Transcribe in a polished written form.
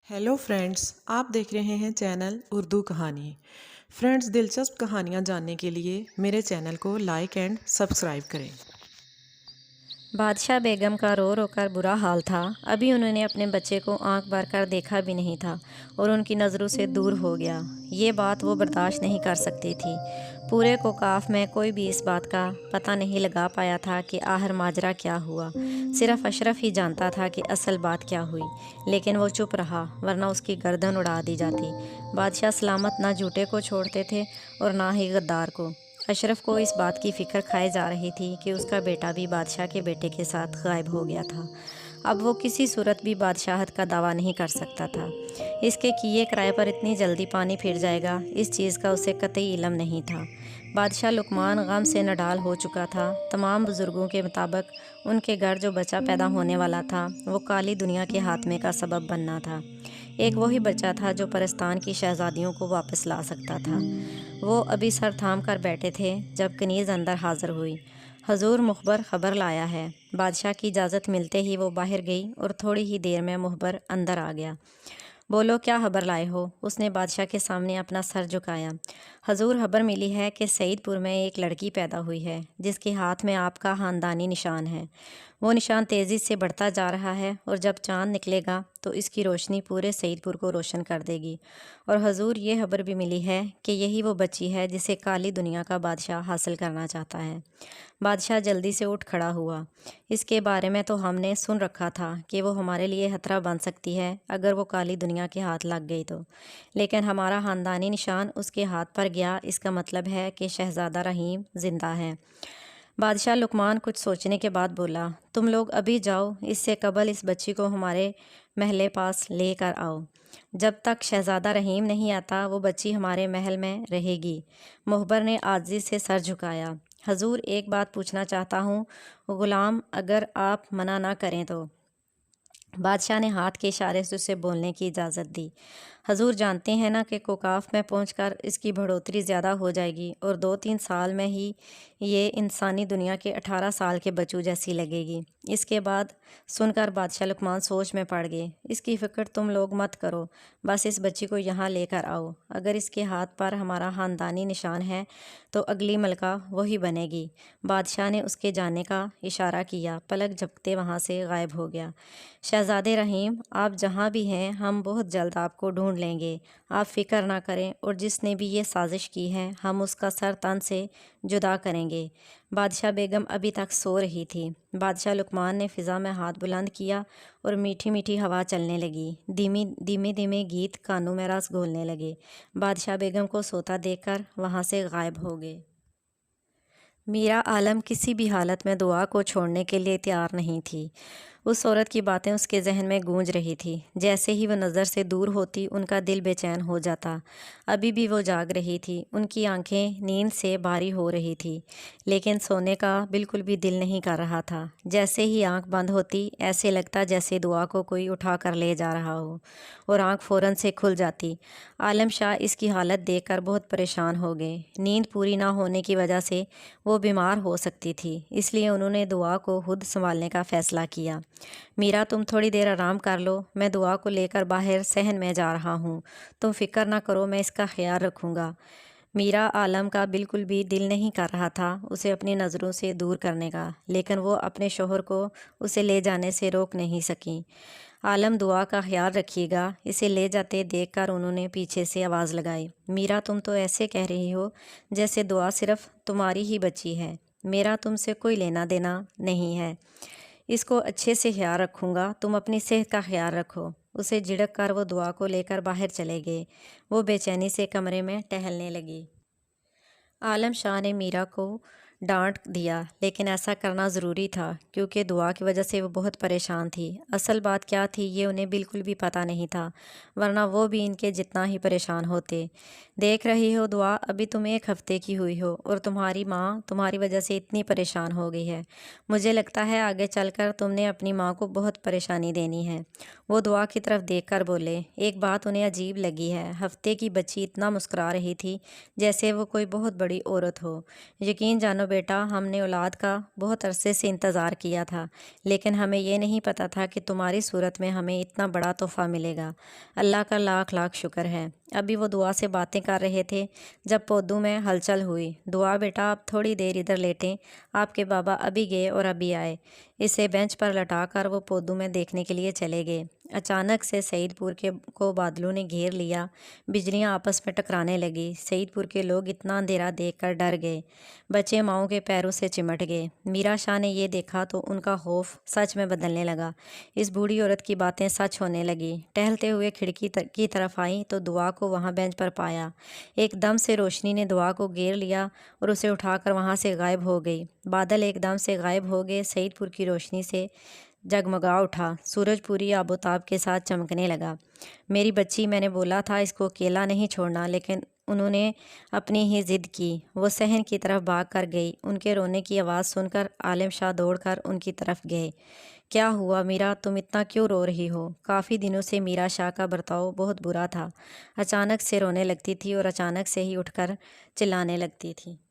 Hello friends, आप देख रहे हैं चैनल उर्दू कहानी। फ्रेंड्स, दिलचस्प कहानियाँ जानने के लिए मेरे चैनल को लाइक एंड सब्सक्राइब करें। बादशाह बेगम का रो रो कर बुरा हाल था। अभी उन्होंने अपने बच्चे को आंख भर कर देखा भी नहीं था और उनकी नज़रों से दूर हो गया। ये बात वो बर्दाश्त नहीं कर सकती थी। पूरे कोकाफ में कोई भी इस बात का पता नहीं लगा पाया था कि आखिर माजरा क्या हुआ। सिर्फ अशरफ ही जानता था कि असल बात क्या हुई, लेकिन वो चुप रहा, वरना उसकी गर्दन उड़ा दी जाती। बादशाह सलामत ना झूठे को छोड़ते थे और ना ही गद्दार को। अशरफ को इस बात की फ़िक्र खाए जा रही थी कि उसका बेटा भी बादशाह के बेटे के साथ गायब हो गया था। अब वो किसी सूरत भी बादशाहत का दावा नहीं कर सकता था। इसके किए किराए पर इतनी जल्दी पानी फिर जाएगा, इस चीज़ का उसे कतई इल्म नहीं था। बादशाह लुकमान गम से नडाल हो चुका था। तमाम बुज़ुर्गों के मुताबिक उनके घर जो बच्चा पैदा होने वाला था वो काली दुनिया के हाथमे का सबब बनना था। एक वही बच्चा था जो परस्तान की शहज़ादियों को वापस ला सकता था। वो अभी सर थाम कर बैठे थे जब कनीज़ अंदर हाज़िर हुई। हजूर, मुखबर ख़बर लाया है। बादशाह की इजाज़त मिलते ही वो बाहर गई और थोड़ी ही देर में मुखबर अंदर आ गया। बोलो, क्या खबर लाए हो? उसने बादशाह के सामने अपना सर झुकाया। हजूर, खबर मिली है कि सईदपुर में एक लड़की पैदा हुई है जिसके हाथ में आपका ख़ानदानी निशान है। वो निशान तेज़ी से बढ़ता जा रहा है और जब चाँद निकलेगा तो इसकी रोशनी पूरे सईदपुर को रोशन कर देगी। और हजूर, ये खबर भी मिली है कि यही वो बच्ची है जिसे काली दुनिया का बादशाह हासिल करना चाहता है। बादशाह जल्दी से उठ खड़ा हुआ। इसके बारे में तो हमने सुन रखा था कि वो हमारे लिए खतरा बन सकती है अगर वो काली दुनिया के हाथ लग गई तो, लेकिन हमारा ख़ानदानी निशान उसके हाथ पर गया, इसका मतलब है कि शहज़ादा रहीम ज़िंदा है। बादशाह लुकमान कुछ सोचने के बाद बोला, तुम लोग अभी जाओ, इससे कबल इस बच्ची को हमारे महल पास ले कर आओ। जब तक शहज़ादा रहीम नहीं आता वो बच्ची हमारे महल में रहेगी। मुखबर ने आजिज़ी से सर झुकाया। हजूर, एक बात पूछना चाहता हूँ ग़ुलाम, अगर आप मना ना करें तो। बादशाह ने हाथ के इशारे से उसे बोलने की इजाज़त दी। हजूर जानते हैं ना कि कोकाफ में पहुंचकर इसकी बढ़ोतरी ज़्यादा हो जाएगी और 2-3 साल में ही ये इंसानी दुनिया के 18 साल के बच्चों जैसी लगेगी। इसके बाद सुनकर बादशाह लुकमान सोच में पड़ गए। इसकी फ़िक्र तुम लोग मत करो, बस इस बच्ची को यहाँ लेकर आओ। अगर इसके हाथ पर हमारा ख़ानदानी निशान है तो अगली मलका वही बनेगी। बादशाह ने उसके जाने का इशारा किया, पलक झपकते वहाँ से गायब हो गया। शहज़ादे रहीम, आप जहाँ भी हैं हम बहुत जल्द आपको ढूंढ लेंगे, आप फ़िक्र ना करें, और जिसने भी ये साजिश की है हम उसका सर तन से जुदा करेंगे। बादशाह बेगम अभी तक सो रही थी। बादशाह लुकमान ने फ़िज़ा में हाथ बुलंद किया और मीठी मीठी हवा चलने लगी। धीमे धीमे गीत कानों में रस घोलने लगे। बादशाह बेगम को सोता देखकर वहाँ से गायब हो गए। मीरा आलम किसी भी हालत में दुआ को छोड़ने के लिए तैयार नहीं थी। उस औरत की बातें उसके जहन में गूंज रही थी। जैसे ही वह नज़र से दूर होती उनका दिल बेचैन हो जाता। अभी भी वो जाग रही थी, उनकी आंखें नींद से भारी हो रही थी, लेकिन सोने का बिल्कुल भी दिल नहीं कर रहा था। जैसे ही आंख बंद होती ऐसे लगता जैसे दुआ को कोई उठा कर ले जा रहा हो, और आंख फ़ौरन से खुल जाती। आलम शाह इसकी हालत देखकर बहुत परेशान हो गए। नींद पूरी ना होने की वजह से वो बीमार हो सकती थी, इसलिए उन्होंने दुआ को खुद संभालने का फ़ैसला किया। मीरा, तुम थोड़ी देर आराम कर लो, मैं दुआ को लेकर बाहर सहन में जा रहा हूँ। तुम फिक्र ना करो, मैं इसका ख्याल रखूँगा। मीरा आलम का बिल्कुल भी दिल नहीं कर रहा था उसे अपनी नज़रों से दूर करने का, लेकिन वो अपने शोहर को उसे ले जाने से रोक नहीं सकी। आलम, दुआ का ख्याल रखिएगा। इसे ले जाते देखकर उन्होंने पीछे से आवाज़ लगाई, मीरा, तुम तो ऐसे कह रही हो जैसे दुआ सिर्फ तुम्हारी ही बच्ची है। मेरा तुमसे कोई लेना देना नहीं है। इसको अच्छे से ख्याल रखूँगा, तुम अपनी सेहत का ख्याल रखो। उसे झिड़क कर वो दुआ को लेकर बाहर चले गए। वो बेचैनी से कमरे में टहलने लगी। आलम शाह ने मीरा को डांट दिया, लेकिन ऐसा करना ज़रूरी था क्योंकि दुआ की वजह से वो बहुत परेशान थी। असल बात क्या थी ये उन्हें बिल्कुल भी पता नहीं था, वरना वो भी इनके जितना ही परेशान होते। देख रही हो दुआ, अभी तुम 1 हफ्ते की हुई हो और तुम्हारी माँ तुम्हारी वजह से इतनी परेशान हो गई है। मुझे लगता है आगे चलकर तुमने अपनी माँ को बहुत परेशानी देनी है। वो दुआ की तरफ देखकर बोले। एक बात उन्हें अजीब लगी है, हफ्ते की बच्ची इतना मुस्कुरा रही थी जैसे वो कोई बहुत बड़ी औरत हो। यकीन जानो بیٹا، ہم نے اولاد کا بہت عرصے سے انتظار کیا تھا، لیکن ہمیں یہ نہیں پتہ تھا کہ تمہاری صورت میں ہمیں اتنا بڑا تحفہ ملے گا۔ اللہ کا لاکھ لاکھ شکر ہے۔ ابھی وہ دعا سے باتیں کر رہے تھے جب پودوں میں ہلچل ہوئی۔ دعا بیٹا، آپ تھوڑی دیر ادھر لیٹیں، آپ کے بابا ابھی گئے اور ابھی آئے۔ اسے بینچ پر لٹا کر وہ پودوں میں دیکھنے کے لیے چلے گئے۔ اچانک سے سعید پور کو بادلوں نے گھیر لیا، بجلیاں آپس میں ٹکرانے لگی۔ سعید پور کے لوگ اتنا اندھیرا دیکھ کر ڈر گئے، بچے ماؤں کے پیروں سے چمٹ گئے۔ میرا شاہ نے یہ دیکھا تو ان کا خوف سچ میں بدلنے لگا۔ اس بوڑھی عورت کی باتیں سچ ہونے لگی۔ ٹہلتے ہوئے کھڑکی کی طرف آئیں تو دعا کو وہاں بینچ پر پایا۔ ایک دم سے روشنی نے دعا کو گھیر لیا اور اسے اٹھا کر وہاں سے غائب ہو گئی۔ بادل ایک دم سے غائب ہو گئے۔ سعید پور کی روشنی سے جگمگا اٹھا۔ سورج پوری آب و تاب کے ساتھ چمکنے لگا۔ میری بچی، میں نے بولا تھا اس کو اکیلا نہیں چھوڑنا، لیکن انہوں نے اپنی ہی ضد کی۔ وہ صحن کی طرف بھاگ کر گئی۔ ان کے رونے کی آواز سن کر عالم شاہ دوڑ کر ان کی طرف گئے۔ کیا ہوا میرا، تم اتنا کیوں رو رہی ہو؟ کافی دنوں سے میرا شاہ کا برتاؤ بہت برا تھا۔ اچانک سے رونے لگتی تھی اور اچانک سے ہی اٹھ کر چلانے لگتی تھی۔